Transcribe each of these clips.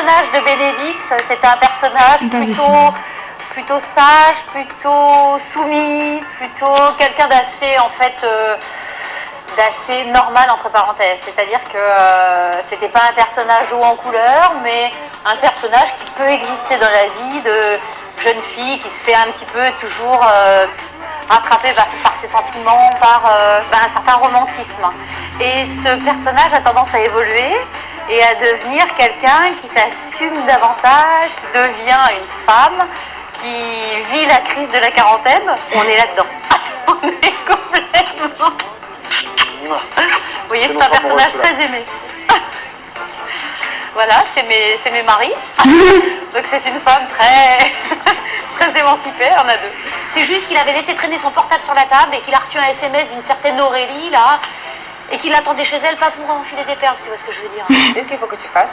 personnage de Bénédicte, c'était un personnage plutôt sage, plutôt soumis, plutôt quelqu'un d'assez, en fait, d'assez normal, entre parenthèses. C'est-à-dire que c'était pas un personnage haut en couleur, mais un personnage qui peut exister dans la vie de jeune fille qui se fait un petit peu toujours rattraper par ses sentiments, par un certain romantisme. Et ce personnage a tendance à évoluer et à devenir quelqu'un qui s'assume davantage, qui devient une femme, qui vit la crise de la quarantaine. On est là-dedans. On est complètement... Vous voyez, c'est un personnage très aimé. Voilà, c'est mes maris. Donc c'est une femme très émancipée, on a deux. C'est juste qu'il avait laissé traîner son portable sur la table et qu'il a reçu un SMS d'une certaine Aurélie, là, et qu'il l'attendait chez elle, pas pour enfiler des perles, tu vois ce que je veux dire. Qu'est-ce qu'il faut que tu fasses?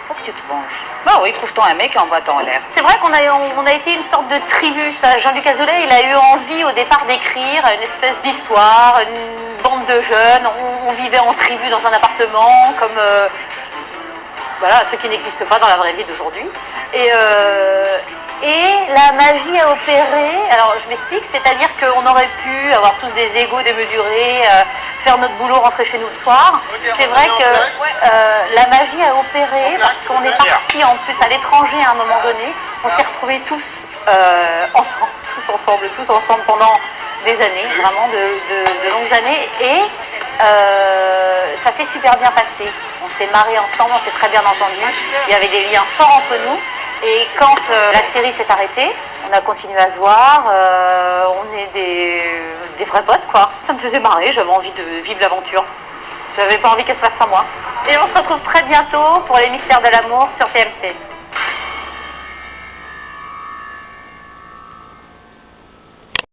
Faut que tu te venges. Bah oui, trouve-toi un mec et envoie-toi en l'air. C'est vrai qu'on a été une sorte de tribu. Jean-Luc Azoulay, il a eu envie au départ d'écrire une espèce d'histoire, une bande de jeunes, on vivait en tribu dans un appartement, comme... voilà, ce qui n'existe pas dans la vraie vie d'aujourd'hui. Et la magie a opéré, alors je m'explique, c'est-à-dire qu'on aurait pu avoir tous des égos démesurés, faire notre boulot, rentrer chez nous le soir. C'est vrai que la magie a opéré parce qu'on est partis en plus à l'étranger à un moment donné. On s'est retrouvés tous ensemble pendant des années, vraiment de longues années. Et ça s'est super bien passé. On s'est marrés ensemble, on s'est très bien entendus. Il y avait des liens forts entre nous. Et quand la série s'est arrêtée, on a continué à se voir. On est des vrais potes, quoi. Ça me faisait marrer, j'avais envie de vivre l'aventure. J'avais pas envie qu'elle se fasse sans moi. Et on se retrouve très bientôt pour les Mystères de l'amour sur TMC.